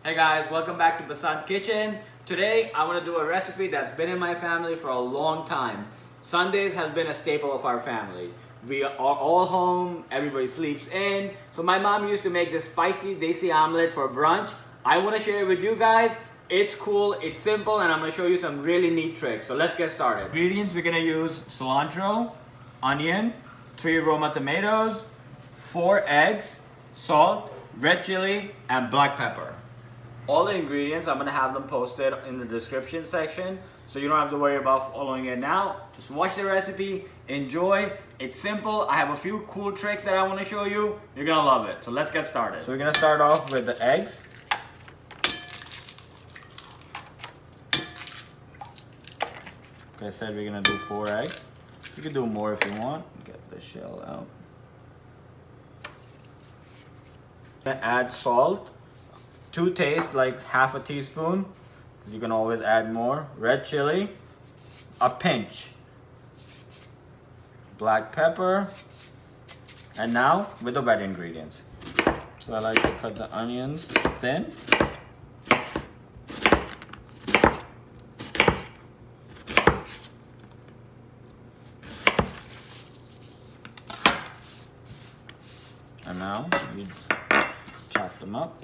Hey guys, welcome back to Basant Kitchen. Today I want to do a recipe that's been in my family for a long time. Sundays has been a staple of our family. We are all home, everybody sleeps in. So my mom used to make this spicy Desi Omelette for brunch. I want to share it with you guys. It's cool, it's simple, and I'm going to show you some really neat tricks. So let's get started. Ingredients, we're going to use cilantro, onion, 3 Roma tomatoes, 4 eggs, salt, red chili, and black pepper. All the ingredients, I'm gonna have them posted in the description section, so you don't have to worry about following it now. Just watch the recipe, enjoy. It's simple. I have a few cool tricks that I want to show you. You're gonna love it. So let's get started. So we're gonna start off with the eggs. Like I said, we're gonna do 4 eggs. You can do more if you want. Get the shell out. Gonna add salt. To taste, like half a teaspoon. You can always add more. Red chili, a pinch. Black pepper. And now with the wet ingredients. So I like to cut the onions thin. And now we chop them up.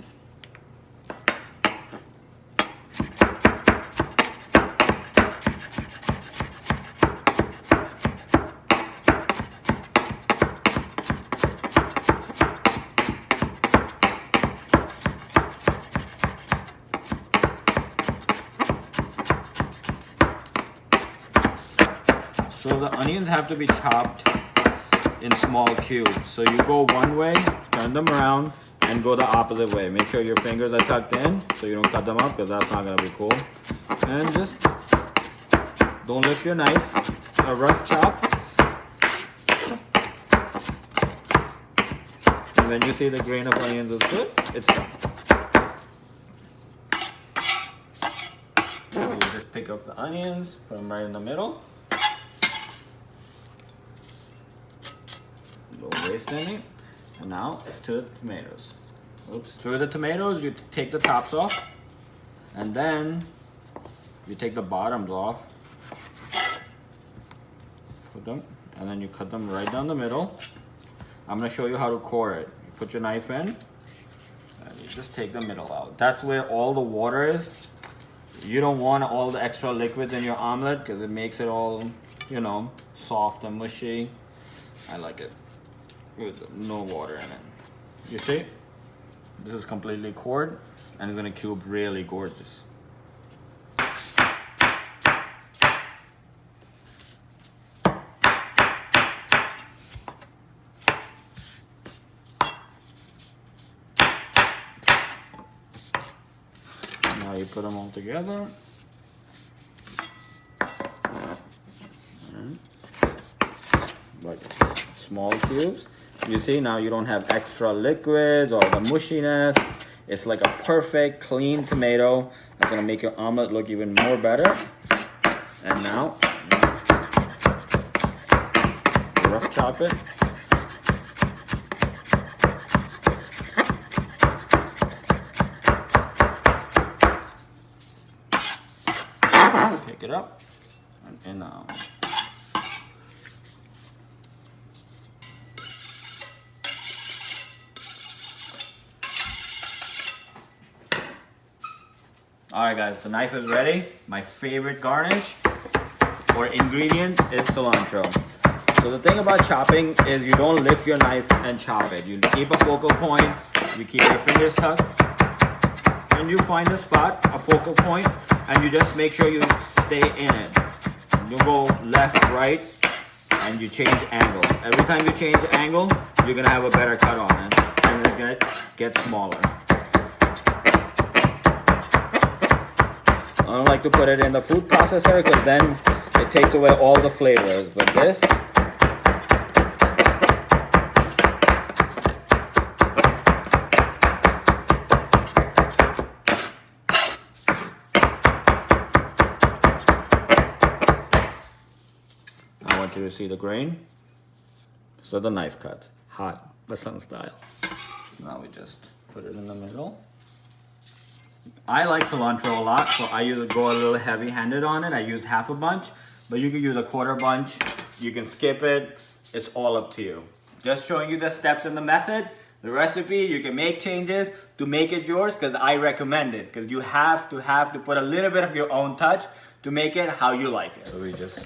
So the onions have to be chopped in small cubes. So you go one way, turn them around, and go the opposite way. Make sure your fingers are tucked in so you don't cut them up, because that's not gonna be cool. And just don't lift your knife. A rough chop. And when you see the grain of onions is good, it's done. So you just pick up the onions, put them right in the middle. Don't waste any. And now to the tomatoes. Oops. So with the tomatoes, you take the tops off, and then you take the bottoms off. Put them, and then you cut them right down the middle. I'm gonna show you how to core it. You put your knife in, and you just take the middle out. That's where all the water is. You don't want all the extra liquids in your omelet because it makes it all, you know, soft and mushy. I like it with no water in it. You see? This is completely cored and it's gonna cube really gorgeous. Now you put them all together. Like small cubes. You see, now you don't have extra liquids or the mushiness. It's like a perfect clean tomato that's gonna make your omelet look even more better. And now rough chop it. Pick it up and now. Alright guys, the knife is ready. My favorite garnish or ingredient is cilantro. So the thing about chopping is you don't lift your knife and chop it. You keep a focal point, you keep your fingers tucked, and you find a spot, a focal point, and you just make sure you stay in it. You go left, right, and you change angles. Every time you change angle, you're gonna have a better cut on it, and it's gonna get smaller. I don't like to put it in the food processor because then it takes away all the flavors. But this, I want you to see the grain. So the knife cut, hot, Basant style. Now we just put it in the middle. I like cilantro a lot, so I usually go a little heavy-handed on it. I used half a bunch, but you can use a quarter bunch. You can skip it. It's all up to you. Just showing you the steps and the method. The recipe, you can make changes to make it yours because I recommend it. Because you have to put a little bit of your own touch to make it how you like it. So we just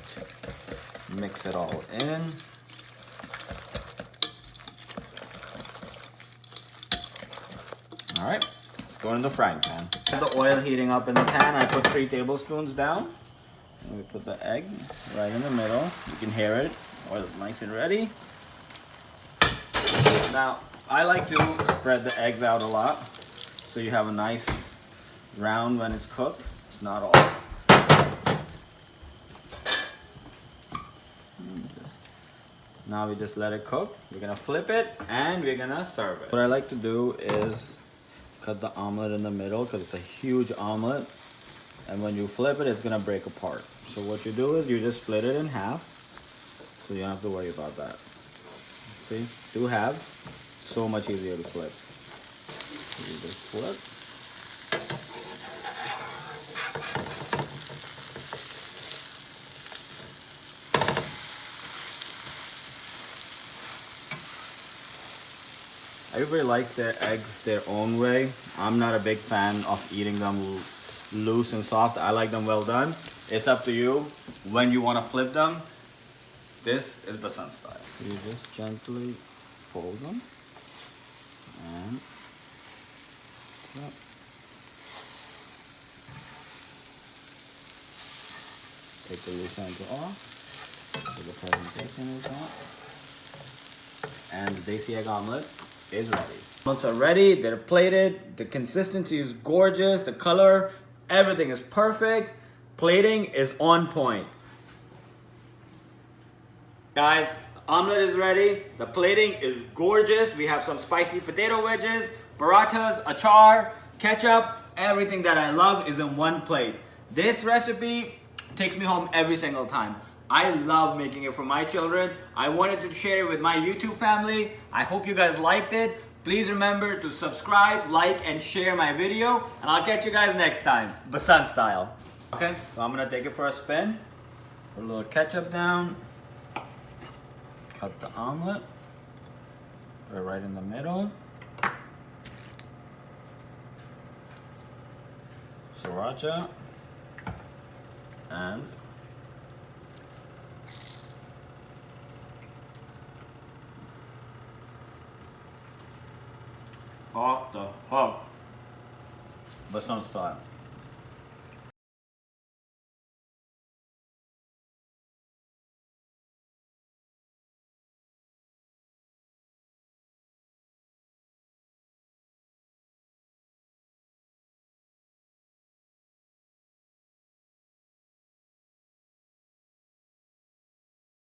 mix it all in. All right, let's go in the frying pan. The oil heating up in the pan, I put 3 tablespoons down. And we put the egg right in the middle. You can hear it. Oil is nice and ready. Now, I like to spread the eggs out a lot so you have a nice round when it's cooked. It's not all. Now we just let it cook. We're gonna flip it and we're gonna serve it. What I like to do is cut the omelet in the middle because it's a huge omelet. And when you flip it, it's gonna break apart. So what you do is you just split it in half. So you don't have to worry about that. See, 2 halves, so much easier to flip. So you just flip. Everybody likes their eggs their own way. I'm not a big fan of eating them loose and soft. I like them well done. It's up to you when you want to flip them. This is Basant style. You just gently fold them and yep. Take the loose ends off. So the presentation is on. And the Desi egg omelet is ready. Omelets are ready, they're plated, the consistency is gorgeous, the color, everything is perfect, plating is on point. Guys, the omelet is ready, the plating is gorgeous, we have some spicy potato wedges, parathas, achar, ketchup, everything that I love is in one plate. This recipe takes me home every single time. I love making it for my children. I wanted to share it with my YouTube family. I hope you guys liked it. Please remember to subscribe, like, and share my video. And I'll catch you guys next time, Basant style. Okay, so I'm gonna take it for a spin. Put a little ketchup down. Cut the omelet. Put it right in the middle. Sriracha. And off the hook. Basant style.